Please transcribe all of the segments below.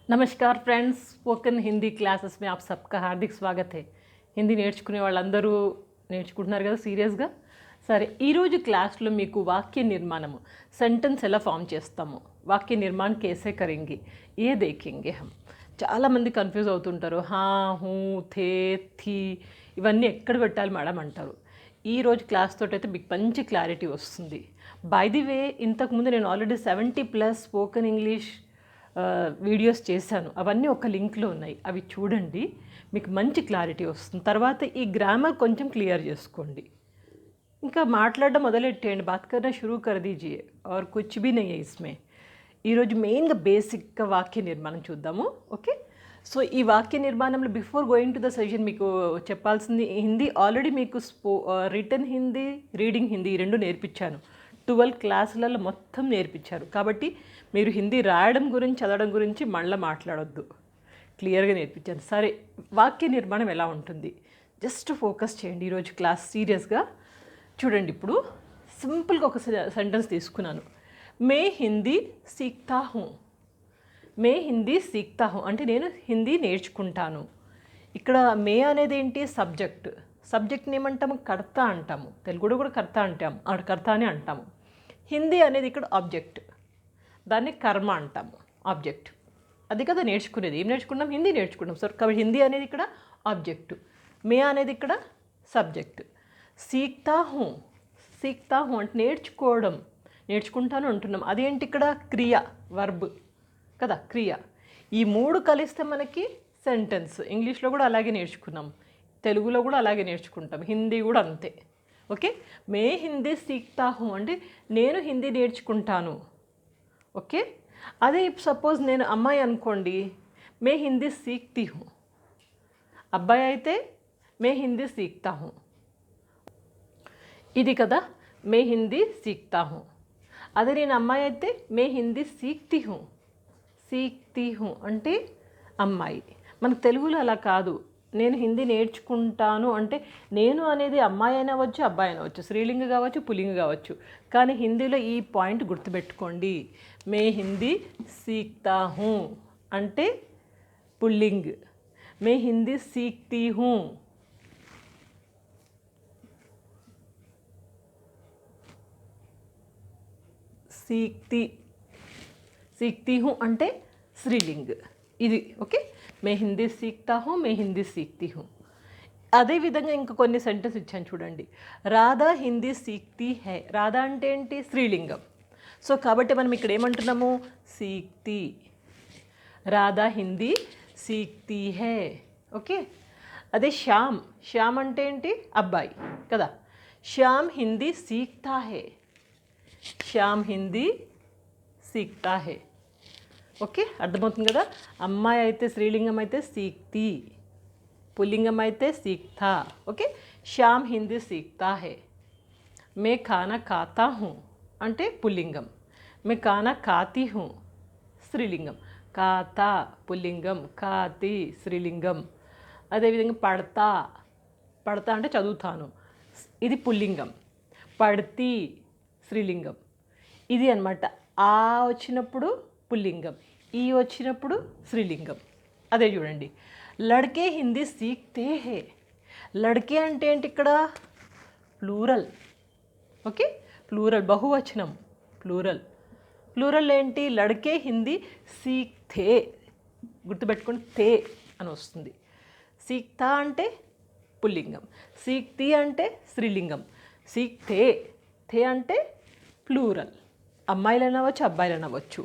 नमस्कार friends, spoken Hindi classes में आप सबका हार्दिक स्वागत है. హిందీ నేర్చుకునే వాళ్ళందరూ నేర్చుకుంటున్నారు కదా సీరియస్గా. సరే, ఈరోజు క్లాస్లో మీకు వాక్య నిర్మాణము, సెంటెన్స్ ఎలా ఫామ్ చేస్తాము, వాక్య నిర్మాణ్ కేసే కరెంగే ఏ దేఖేంగే హమ్. చాలామంది కన్ఫ్యూజ్ అవుతుంటారు. హా, హూ, థే, థీ ఇవన్నీ ఎక్కడ పెట్టాలి మేడం అంటారు. ఈరోజు క్లాస్ తోటి అయితే మీకు మంచి క్లారిటీ వస్తుంది. బై ది వే, ఇంతకుముందు నేను ఆల్రెడీ 70+ స్పోకెన్ ఇంగ్లీష్ వీడియోస్ చేశాను. అవన్నీ ఒక లింక్లో ఉన్నాయి, అవి చూడండి, మీకు మంచి క్లారిటీ వస్తుంది. తర్వాత ఈ గ్రామర్ కొంచెం క్లియర్ చేసుకోండి. ఇంకా మాట్లాడడం మొదలెట్టేయండి. బాత్ కర్నా షురూ కర్ దీజియే are Kuch Bhi Nahi high ఇస్మే. ఈరోజు మెయిన్గా బేసిక్గా వాక్య నిర్మాణం చూద్దాము. ఓకే, సో ఈ వాక్య నిర్మాణంలో before going to the session మీకు చెప్పాల్సింది, హిందీ ఆల్రెడీ మీకు రిటర్న్ హిందీ, రీడింగ్ హిందీ ఈ రెండు నేర్పించాను. 12 క్లాసులలో మొత్తం నేర్పించారు. కాబట్టి మీరు హిందీ రాయడం గురించి, చదవడం గురించి మళ్ళీ మాట్లాడొద్దు, క్లియర్గా నేర్పించాను. సరే, వాక్య నిర్మాణం ఎలా ఉంటుంది జస్ట్ ఫోకస్ చేయండి. ఈరోజు క్లాస్ సీరియస్గా చూడండి. ఇప్పుడు సింపుల్గా ఒక సెంటెన్స్ తీసుకున్నాను. మే హిందీ సీక్తా హూ. మే హిందీ సీక్తా హూ అంటే నేను హిందీ నేర్చుకుంటాను. ఇక్కడ మే అనేది ఏంటి? సబ్జెక్ట్. సబ్జెక్ట్ని ఏమంటాము? కర్త అంటాము. తెలుగులో కూడా కర్త అంటాము, కర్త అని అంటాము. హిందీ అనేది ఇక్కడ ఆబ్జెక్ట్, దాన్ని కర్మ అంటాము. ఆబ్జెక్ట్ అది కదా నేర్చుకునేది. ఏం నేర్చుకున్నాం? హిందీ నేర్చుకున్నాం. సో కాబట్టి హిందీ అనేది ఇక్కడ ఆబ్జెక్టు, మే అనేది ఇక్కడ సబ్జెక్ట్. సీక్తా హూ, సీక్తా హూ అంటే నేర్చుకోవడం, నేర్చుకుంటాను అంటున్నాం. అదేంటి ఇక్కడ? క్రియ, వర్బ్ కదా, క్రియ. ఈ మూడు కలిస్తే మనకి సెంటెన్స్. ఇంగ్లీష్లో కూడా అలాగే నేర్చుకున్నాం, తెలుగులో కూడా అలాగే నేర్చుకుంటాం, హిందీ కూడా అంతే. ఓకే, మే హిందీ సీక్తా హూ అంటే నేను హిందీ నేర్చుకుంటాను. ఓకే, అదే సపోజ్ నేను అమ్మాయి అనుకోండి, మే హిందీ సీక్తీ హూ. అబ్బాయి అయితే మే హిందీ సీక్తా హూ. ఇది కదా మే హిందీ సీక్తా హూ. అదే నేను అమ్మాయి అయితే మే హిందీ సీక్తీ హూ. సీక్తీ హూ అంటే అమ్మాయి. మనకు తెలుగులో అలా కాదు. నేను హిందీ నేర్చుకుంటాను అంటే నేను అనేది అమ్మాయి అయినా అవ్వచ్చు, అబ్బాయి అయినా అవ్వచ్చు, స్త్రీలింగ కావచ్చు, పుల్లింగ కావచ్చు. కానీ హిందీలో ఈ పాయింట్ గుర్తుపెట్టుకోండి. మే హిందీ సీక్తా హూ అంటే పుల్లింగ్, మే హిందీ సీక్తీ హూ సీక్తీ హూ అంటే స్త్రీలింగ్. ఇది ఓకే. మే హిందీ సీక్తా హూ, మే హిందీ సీక్తీ హూ. అదేవిధంగా ఇంకా కొన్ని సెంటెన్స్ ఇచ్చాను చూడండి. రాధా హిందీ సీక్తీ హై. రాధా అంటే ఏంటి? స్త్రీలింగం. సో కాబట్టి మనం ఇక్కడ ఏమంటున్నాము? సీక్తీ. రాధా హిందీ సీక్తీ హై. ఓకే, అదే శ్యామ్. శ్యామ్ అంటే ఏంటి? అబ్బాయి కదా. శ్యామ్ హిందీ సీక్తా హై. శ్యామ్ హిందీ సీక్తా హై. ఓకే, అర్థమవుతుంది కదా. అమ్మాయి అయితే, స్త్రీలింగం అయితే సీక్తీ, పుల్లింగం అయితే సీక్తా. ఓకే, శ్యామ్ హిందీ సీక్తా హై. మే ఖానా ఖాతా హూ అంటే పుల్లింగం. మే ఖానా ఖాతీ హూ స్త్రీలింగం. ఖాతా పుల్లింగం, ఖాతీ స్త్రీలింగం. అదేవిధంగా పడతా. పడతా అంటే చదువుతాను, ఇది పుల్లింగం. పడతీ స్త్రీలింగం. ఇది అన్నమాట. ఆ వచ్చినప్పుడు పుల్లింగం, ఈ వచ్చినప్పుడు స్త్రీలింగం. అదే చూడండి, లడ్కే హిందీ సీక్తే హే. లడ్కే అంటే ఏంటి? ఇక్కడ ప్లూరల్. ఓకే, ప్లూరల్, బహువచనం, ప్లూరల్. ప్లూరల్ ఏంటి? లడ్కే హిందీ సీక్తే. గుర్తుపెట్టుకోండి, తే అని వస్తుంది. సీక్తా అంటే పుల్లింగం, సీక్తీ అంటే స్త్రీలింగం, సీక్తే తే అంటే ప్లూరల్. అమ్మాయిలు అనవచ్చు, అబ్బాయిలు అనవచ్చు.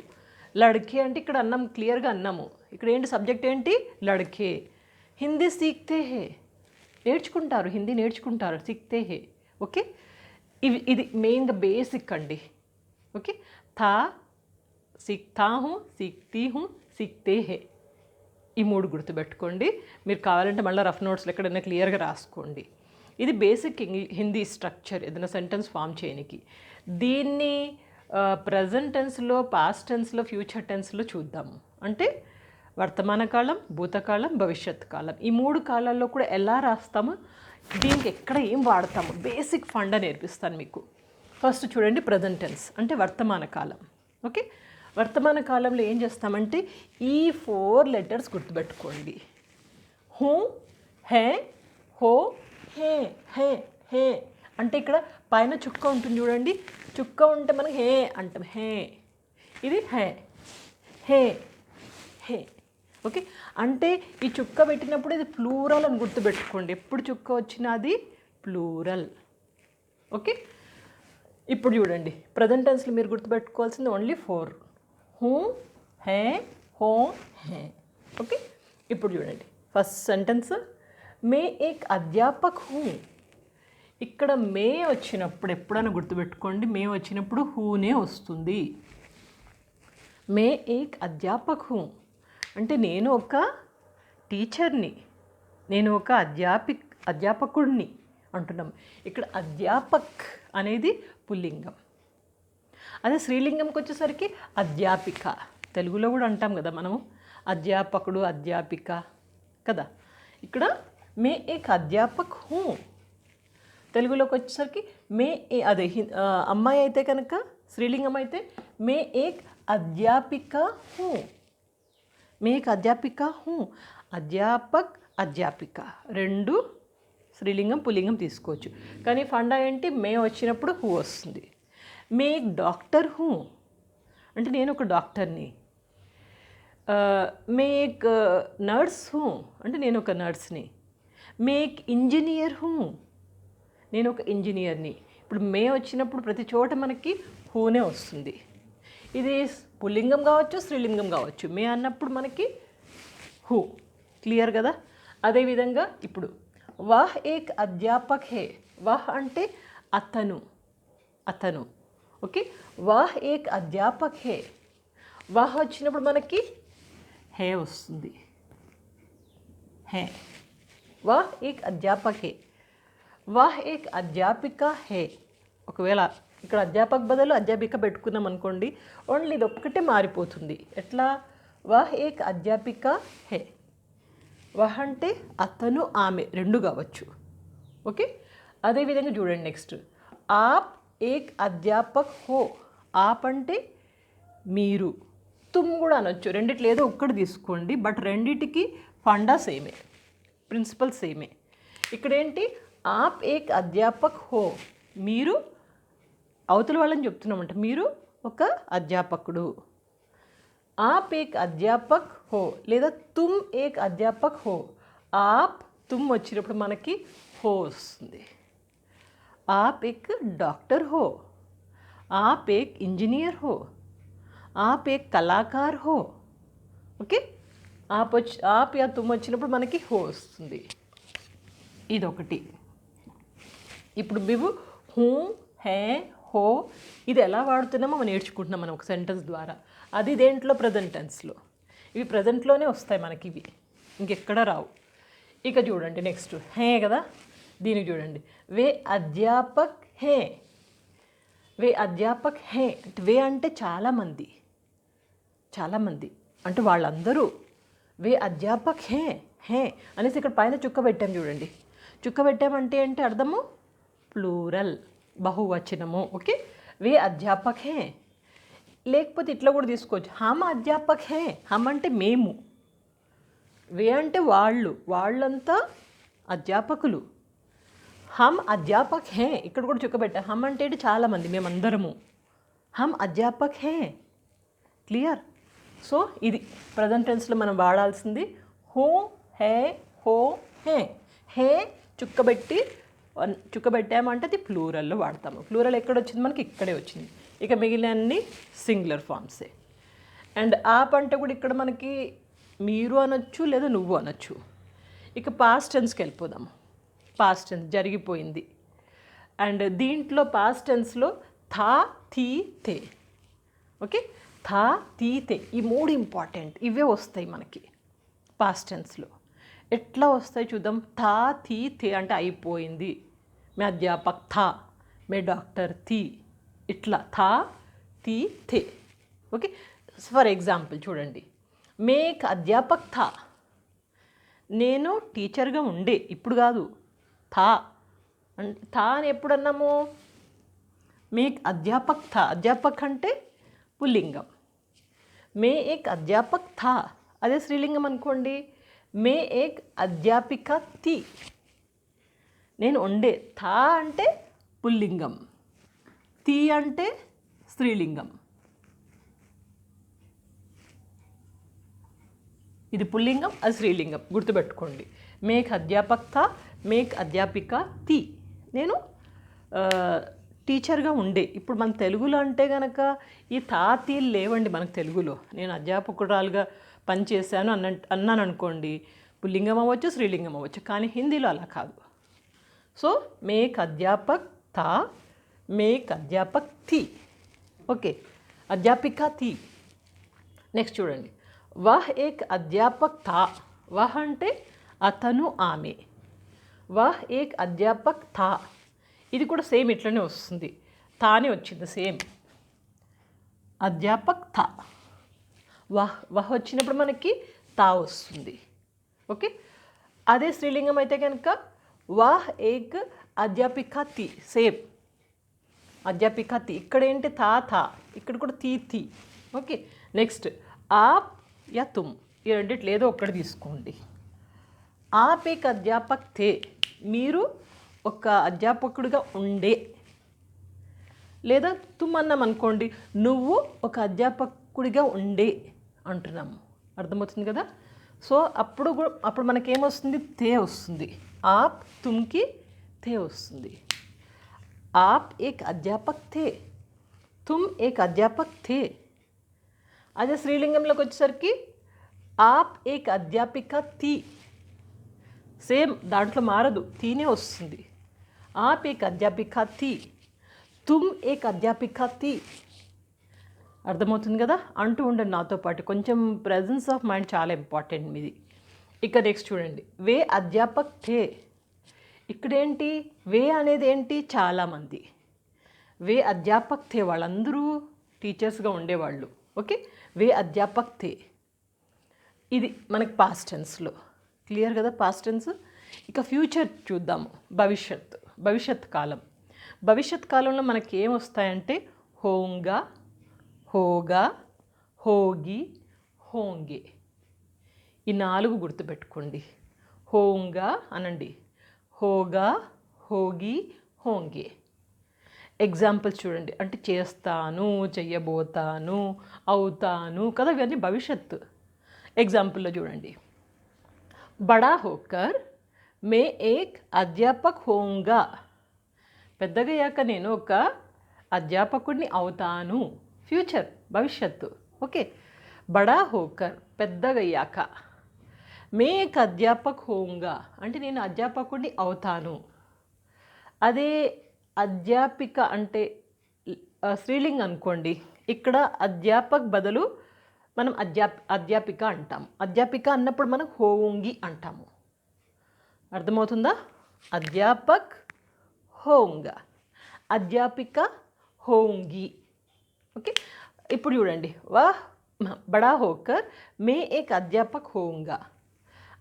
లడ్కే అంటే ఇక్కడ అన్నం, క్లియర్గా అన్నాము. ఇక్కడ ఏంటి? సబ్జెక్ట్ ఏంటి? లడ్కే. హిందీ సీక్తే హే, నేర్చుకుంటారు, హిందీ నేర్చుకుంటారు, సీక్తే హే. ఓకే, ఇది మెయిన్గా బేసిక్ అండి. ఓకే, థా, సీక్తా హూ, సీక్తీ హూ, సీక్తే హే. ఈ మూడు గుర్తుపెట్టుకోండి. మీరు కావాలంటే మళ్ళీ రఫ్ నోట్స్లో ఎక్కడైనా క్లియర్గా రాసుకోండి. ఇది బేసిక్ హిందీ స్ట్రక్చర్ ఏదైనా సెంటెన్స్ ఫామ్ చేయడానికి. దీన్ని ప్రజెంట్ టెన్స్లో, పాస్ట్ టెన్స్లో, ఫ్యూచర్ టెన్స్లో చూద్దాము. అంటే వర్తమాన కాలం, భూతకాలం, భవిష్యత్ కాలం, ఈ మూడు కాలాల్లో కూడా ఎలా రాస్తాము, దీనికి ఎక్కడ ఏం వాడతాము, బేసిక్ ఫండా నేర్పిస్తాను మీకు. ఫస్ట్ చూడండి, ప్రజెంట్ టెన్స్ అంటే వర్తమాన కాలం. ఓకే, వర్తమాన కాలంలో ఏం చేస్తామంటే ఈ 4 లెటర్స్ గుర్తుపెట్టుకోండి. హూ, హే, హో, హే, హే, హే. అంటే ఇక్కడ పైన చుక్క ఉంటుంది చూడండి, చుక్క ఉంటే మనకి హే అంటాం, హే. ఇది హే, హే, హే. ఓకే, అంటే ఈ చుక్క పెట్టినప్పుడు ఇది ప్లూరల్ అని గుర్తుపెట్టుకోండి. ఎప్పుడు చుక్క వచ్చినా అది ప్లూరల్. ఓకే, ఇప్పుడు చూడండి ప్రజెంట్ టెన్స్లో మీరు గుర్తుపెట్టుకోవాల్సింది ఓన్లీ 4. హూ, హే, హో, హే. ఓకే, ఇప్పుడు చూడండి ఫస్ట్ సెంటెన్స్, మే ఏక్ అధ్యాపక్ హూ. ఇక్కడ మే వచ్చినప్పుడు ఎప్పుడైనా గుర్తుపెట్టుకోండి, మే వచ్చినప్పుడు హూనే వస్తుంది. మే ఏక్ అధ్యాపక్ హూ అంటే నేను ఒక టీచర్ని, నేను ఒక అధ్యాపకుడిని అంటున్నాం. ఇక్కడ అధ్యాపక్ అనేది పుల్లింగం. అదే స్త్రీలింగంకి వచ్చేసరికి అధ్యాపిక. తెలుగులో కూడా అంటాం కదా మనము, అధ్యాపకుడు, అధ్యాపిక కదా. ఇక్కడ మే ఏక్ అధ్యాపక్ హూ. తెలుగులోకి వచ్చేసరికి మే అదే అమ్మాయి అయితే కనుక స్త్రీలింగం అయితే మే ఏక్ అధ్యాపిక హూ. May Ek అధ్యాపిక who. అధ్యాపక్, అధ్యాపిక రెండు స్త్రీలింగం పుల్లింగం తీసుకోవచ్చు. కానీ ఫండా ఏంటి, మే వచ్చినప్పుడు హూ వస్తుంది. మే ఏక్ డాక్టర్ హూ అంటే నేను ఒక డాక్టర్ని. మే ఏక్ నర్స్ హూ అంటే నేను ఒక నర్స్ని. మే ఏక్ ఇంజనీర్ హూ నేను ఒక ఇంజనీర్ని. ఇప్పుడు మే వచ్చినప్పుడు ప్రతి చోట మనకి హూనే వస్తుంది. ఇది పుల్లింగం కావచ్చు, స్త్రీలింగం కావచ్చు. మే అన్నప్పుడు మనకి హూ. క్లియర్ కదా. అదేవిధంగా ఇప్పుడు వాహ్ ఏక్ అధ్యాపక్ హే. వాహ్ అంటే అతను, అతను. ఓకే, వాహ్ ఏక్ అధ్యాపక్ హే. వాహ్ వచ్చినప్పుడు మనకి హే వస్తుంది, హే. వాహ్ ఏక్ అధ్యాపక్ హే. వాహ్ ఏక్ అధ్యాపిక హే. ఒకవేళ ఇక్కడ అధ్యాపక్ బదులు అధ్యాపిక పెట్టుకున్నాం అనుకోండి, ఓన్లీ ఇది ఒక్కటే మారిపోతుంది. ఎట్లా, వాహ్ ఏక్ అధ్యాపిక హే. వాహ్ అంటే అతను, ఆమె రెండు కావచ్చు. ఓకే, అదేవిధంగా చూడండి నెక్స్ట్, ఆప్ ఏక్ అధ్యాపక్ హో. ఆప్ అంటే మీరు, తుమ్ కూడా అనొచ్చు. రెండిట్లో ఏదో ఒక్కటి తీసుకోండి, బట్ రెండిటికి ఫండా సేమే, ప్రిన్సిపల్ సేమే. ఇక్కడేంటి, ఆప్ ఏక్ అధ్యాపక్ హో, మీరు అవతల వాళ్ళని చెప్తున్నామంట, మీరు ఒక అధ్యాపకుడు. आप एक అధ్యాపక్ హో లేదా తుమ్ ఏక్ అధ్యాపక్ హో. ఆప్, తుమ్ వచ్చినప్పుడు మనకి హో వస్తుంది. आप एक डॉक्टर हो, आप एक इंजीनियर हो, आप एक कलाकार हो. ఓకే, ఆప్ యా తుమ్ వచ్చినప్పుడు మనకి హో వస్తుంది. ఇదొకటి. ఇప్పుడు మేము హూ, హే, హో ఇది ఎలా వాడుతున్నామో మనం నేర్చుకుంటున్నాం మనం ఒక సెంటెన్స్ ద్వారా. అది దేంట్లో, ప్రజెంట్ టెన్స్లో. ఇవి ప్రజెంట్లోనే వస్తాయి మనకి, ఇవి ఇంకెక్కడ రావు. ఇక చూడండి నెక్స్ట్ హే కదా, దీనికి చూడండి, వే అధ్యాపక్ హే. వే అధ్యాపక్ హే అంటే వే అంటే చాలామంది, చాలామంది అంటే వాళ్ళందరూ. వే అధ్యాపక్ హే, హే అనేసి ఇక్కడ పైన చుక్క పెట్టాం చూడండి. చుక్క పెట్టామంటే ఏంటి అర్థము, ప్లూరల్, బహువచనము. ఓకే, వే అధ్యాపక్ హే. లేకపోతే ఇట్లా కూడా తీసుకోవచ్చు, హమ్ అధ్యాపక్ హే. హమ్ అంటే మేము, వే అంటే వాళ్ళు, వాళ్ళంతా అధ్యాపకులు. హమ్ అధ్యాపక్ హే, ఇక్కడ కూడా చుక్క పెట్టా. హమ్ అంటే ఏంటి, చాలామంది, మేమందరము. హమ్ అధ్యాపక్ హే. క్లియర్. సో ఇది ప్రజెంట్ టెన్స్లో మనం వాడాల్సింది హూ, హే, హో, హే. హే చుక్క పెట్టామంటే అది ప్లూరల్లో వాడతాము. ప్లూరల్ ఎక్కడ వచ్చింది మనకి, ఇక్కడే వచ్చింది. ఇక మిగిలిన అన్ని సింగులర్ ఫామ్సే. అండ్ ఆప్ అంటే కూడా ఇక్కడ మనకి మీరు అనొచ్చు లేదా నువ్వు అనొచ్చు. ఇక పాస్ట్ టెన్స్కి వెళ్ళిపోదాము. పాస్ట్ టెన్స్ జరిగిపోయింది. అండ్ దీంట్లో పాస్ట్ టెన్స్లో థా, థీ, తే. ఓకే, థా, థీ, తే ఈ మూడు ఇంపార్టెంట్. ఇవే వస్తాయి మనకి పాస్ట్ టెన్స్లో. ఎట్లా వస్తాయి చూద్దాం. థా, థీ, తే అంటే అయిపోయింది. మే అధ్యాపక్ థా, మే డాక్టర్ థీ. ఇట్లా థా, థీ, తే. ఓకే, ఫర్ ఎగ్జాంపుల్ చూడండి, మే ఏక్ అధ్యాపక్ థా. నేను టీచర్గా ఉండే, ఇప్పుడు కాదు. థా థా అని ఎప్పుడు అన్నాము, మే ఏక్ అధ్యాపక్ థా. అధ్యాపక్ అంటే పుల్లింగం. మే ఏక్ అధ్యాపక్ థా, అదే స్త్రీలింగం అనుకోండి, మే ఏక్ అధ్యాపిక థీ. నేను ఉండే. థా అంటే పుల్లింగం, థీ అంటే స్త్రీలింగం. ఇది పుల్లింగం, అది స్త్రీలింగం, గుర్తుపెట్టుకోండి. మేక్ అధ్యాపక్ థా, మేక్ అధ్యాపిక థీ. నేను టీచర్గా ఉండే. ఇప్పుడు మన తెలుగులో అంటే కనుక ఈ తాతీలు లేవండి మనకు తెలుగులో. నేను అధ్యాపకురాలుగా పనిచేశాను అన్నాను అనుకోండి, పుల్లింగం అవ్వచ్చు, స్త్రీలింగం అవ్వచ్చు. కానీ హిందీలో అలా కాదు. సో మేక్ అధ్యాపక్ థా, మేక్ అధ్యాపక్ థీ. ఓకే, అధ్యాపిక థీ. నెక్స్ట్ చూడండి, వహ్ ఏక్ అధ్యాపక్ థా. వహ్ అంటే అతను, ఆమె. వహ్ ఏక్ అధ్యాపక్ థా, ఇది కూడా సేమ్ ఇట్లనే వస్తుంది, తానే వచ్చింది సేమ్. అధ్యాపక్ థా, వహ్ వహ్ వచ్చినప్పుడు మనకి తా వస్తుంది. ఓకే, అదే స్త్రీలింగం అయితే కనుక వాహ్ ఏక్ అధ్యాపిక థీ, సేమ్ అధ్యాపిక థీ. ఇక్కడ ఏంటి థా థా, ఇక్కడ కూడా థీ థీ. ఓకే, నెక్స్ట్ ఆప్ యా తుమ్, ఈ రెండిట్లో ఏదో ఒక్కటి తీసుకోండి. ఆప్ ఏక్ అధ్యాపక్ థే, మీరు ఒక అధ్యాపకుడిగా ఉండే. లేదా తుమ్ అన్నాం అనుకోండి, నువ్వు ఒక అధ్యాపకుడిగా ఉండే అంటున్నాము. అర్థమవుతుంది కదా. సో అప్పుడు మనకేమొస్తుంది, తే వస్తుంది. ఆప్ తుమ్కి తే వస్తుంది. ఆప్ ఏక్ అధ్యాపక్ థే, తుమ్ ఏక్ అధ్యాపక్ థే. అదే స్త్రీలింగంలోకి వచ్చేసరికి ఆప్ ఏక్ అధ్యాపిక థీ, సేమ్ దాంట్లో మారదు, తీనే వస్తుంది. आप एक అధ్యాపిక థీ, తుమ్ ఏక్ అధ్యాపిక థీ. అర్థమవుతుంది కదా. అంటూ ఉండండి నాతో పాటు, కొంచెం ప్రెజెన్స్ ఆఫ్ మైండ్ చాలా ఇంపార్టెంట్ మీది. ఇక నెక్స్ట్ చూడండి, వే అధ్యాపక్ థే. ఇక్కడేంటి, వే అనేది ఏంటి, చాలామంది. వే అధ్యాపక్ థే, వాళ్ళందరూ టీచర్స్గా ఉండేవాళ్ళు. ఓకే, వే అధ్యాపక్ థే, ఇది మనకి పాస్ట్ టెన్స్లో. క్లియర్ కదా పాస్ట్ టెన్స్. ఇక ఫ్యూచర్ చూద్దాము, భవిష్యత్ కాలం. భవిష్యత్ కాలంలో మనకి ఏమొస్తాయంటే హోంగా, హోగా, హోగి, హోంగే. ఈ 4 గుర్తుపెట్టుకోండి. హోంగా అనండి, హోగా, హోగి, హోంగే. ఎగ్జాంపుల్స్ చూడండి, అంటే చేస్తాను, చెయ్యబోతాను, అవుతాను కదా, ఇవన్నీ భవిష్యత్తు. ఎగ్జాంపుల్లో చూడండి, బడా హోకర్ మే ఏక్ అధ్యాపక్ హోంగా. పెద్దగయ్యాక నేను ఒక అధ్యాపకుడిని అవుతాను. ఫ్యూచర్, భవిష్యత్తు. ఓకే, బడా హోకర్ పెద్దగయ్యాక, మే ఏక్ అధ్యాపక్ హోంగా అంటే నేను అధ్యాపకుడిని అవుతాను. అదే అధ్యాపిక అంటే స్త్రీలింగ్ అనుకోండి, ఇక్కడ అధ్యాపక్ బదులు మనం అధ్యాపిక అంటాము. అధ్యాపిక అన్నప్పుడు మనం హోంగి అంటాము. అర్థమవుతుందా. అధ్యాపక్ హోంగా, అధ్యాపిక హోంగి. ఓకే, ఇప్పుడు చూడండి, వాహ్ బడా హోకర్ మే ఏక్ అధ్యాపక్ హోంగా.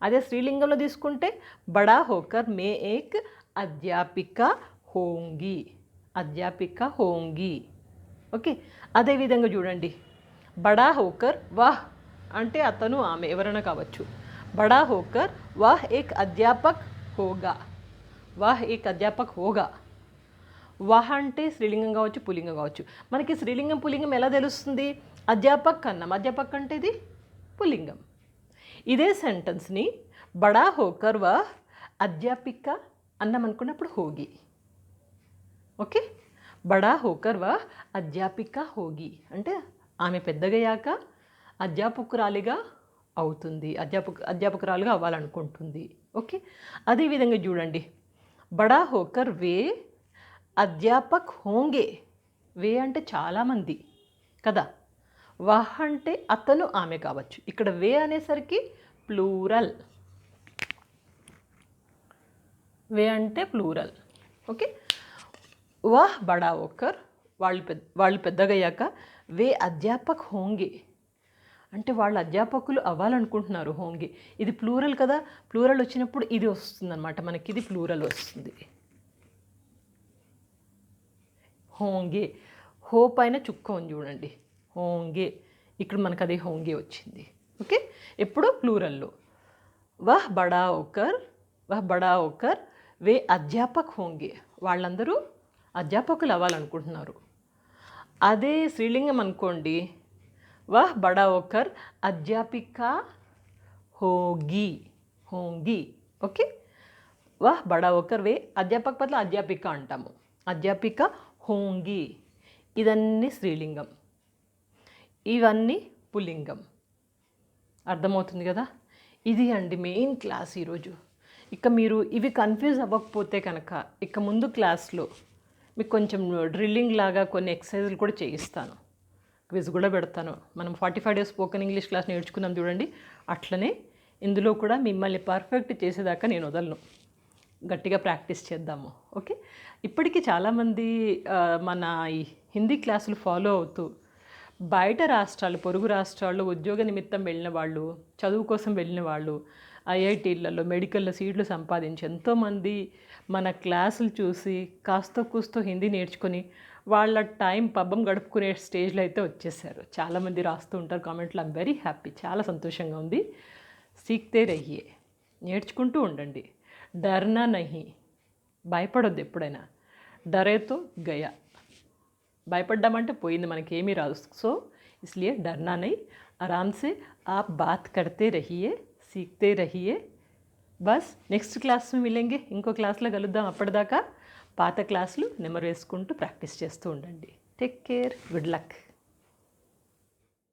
అదే స్త్రీలింగంలో తీసుకుంటే బడా హోకర్ మే ఏక్ అధ్యాపిక హోంగి, అధ్యాపిక హోంగి. ఓకే, అదేవిధంగా చూడండి, బడా హోకర్ వాహ్ అంటే అతను, ఆమె ఎవరైనా కావచ్చు. బడా హోకర్ వాహ్ ఏక్ అధ్యాపక్ హోగా, వాహ్ ఏక్ అధ్యాపక్ హోగా. వాహ్ అంటే స్త్రీలింగం కావచ్చు, పుల్లింగం కావచ్చు. మనకి స్త్రీలింగం పుల్లింగం ఎలా తెలుస్తుంది, అధ్యాపక్ అన్నాం, అధ్యాపక్ అంటే ఇది పుల్లింగం. ఇదే సెంటెన్స్ని బడా హోకర్ వాహ్ అధ్యాపిక అన్నాం అనుకున్నప్పుడు హోగి. ఓకే, బడా హోకర్ వాహ్ అధ్యాపిక హోగి అంటే ఆమె పెద్దగయ్యాక అధ్యాపకురాలిగా అవుతుంది, అధ్యాపకురాలుగా అవ్వాలనుకుంటుంది. ఓకే, అదేవిధంగా చూడండి, బడా హోకర్ వే అధ్యాపక్ హోంగే. వే అంటే చాలామంది కదా, వహ్ అంటే అతను, ఆమె కావచ్చు. ఇక్కడ వే అనేసరికి ప్లూరల్, వే అంటే ప్లూరల్. ఓకే, వాహ్ బడా హోకర్ వాళ్ళు పెద్దగయ్యాక వే అధ్యాపక్ హోంగే అంటే వాళ్ళు అధ్యాపకులు అవ్వాలనుకుంటున్నారు. హోంగే ఇది ప్లూరల్ కదా, ప్లూరల్ వచ్చినప్పుడు ఇది వస్తుంది అనమాట, మనకి ఇది ప్లూరల్ వస్తుంది. హోంగే, హో పైన చుక్క ఉంది చూడండి, హోంగే. ఇక్కడ మనకు అదే హోంగే వచ్చింది. ఓకే, ఎప్పుడు ప్లూరల్లో. వహ్ బడా ఓకర్ వే అధ్యాపక్ హోంగే, వాళ్ళందరూ అధ్యాపకులు అవ్వాలనుకుంటున్నారు. అదే స్త్రీలింగం అనుకోండి, వహ్ బడా ఓకర్ అధ్యాపిక హోంగి. ఓకే, వహ్ బడా ఓకర్ వే అధ్యాపక బదులు అధ్యాపిక అంటాము, అధ్యాపిక హోంగి. ఇదన్నీ స్త్రీలింగం, ఇవన్నీ పుల్లింగం. అర్థమవుతుంది కదా. ఇది అండి మెయిన్ క్లాస్ ఈరోజు. ఇక మీరు ఇవి కన్ఫ్యూజ్ అవ్వకపోతే కనుక ఇక ముందు క్లాస్లో మీకు కొంచెం డ్రిల్లింగ్ లాగా కొన్ని ఎక్సర్సైజులు కూడా చేయిస్తాను, క్విజ్ కూడా పెడతాను. మనం 45 డేస్ స్పోకెన్ ఇంగ్లీష్ క్లాస్ నేర్చుకున్నాం చూడండి, అట్లనే ఇందులో కూడా మిమ్మల్ని పర్ఫెక్ట్ చేసేదాకా నేను వదలను. గట్టిగా ప్రాక్టీస్ చేద్దాము. ఓకే, ఇప్పటికీ చాలామంది మన ఈ హిందీ క్లాసులు ఫాలో అవుతూ బయట రాష్ట్రాలు, పొరుగు రాష్ట్రాల్లో ఉద్యోగ నిమిత్తం వెళ్ళిన వాళ్ళు, చదువు కోసం వెళ్ళిన వాళ్ళు, ఐఐటీలలో మెడికల్లో సీట్లు సంపాదించి ఎంతోమంది మన క్లాసులు చూసి కాస్త కూస్తో హిందీ నేర్చుకొని వాళ్ళ టైం పబ్బం గడుపుకునే స్టేజ్లో అయితే వచ్చేసారు. చాలామంది రాస్తూ ఉంటారు కామెంట్లో. ఐమ్ వెరీ హ్యాపీ, చాలా సంతోషంగా ఉంది. సీక్తే రహియే, నేర్చుకుంటూ ఉండండి. డర్నా నహి, భయపడొద్దు ఎప్పుడైనా. డరేతో గయా, భయపడ్డామంటే పోయింది, మనకి ఏమీ రాదు. సో इसलिए डरना नहीं, आराम से आप बात करते रहिए, सीखते रहिए. బస్ నెక్స్ట్ క్లాస్ మిలేంగే, ఇంకో క్లాస్లో కలుద్దాం. అప్పటిదాకా పాత క్లాసులు నెమరు వేసుకుంటూ ప్రాక్టీస్ చేస్తూ ఉండండి. Take care, good luck.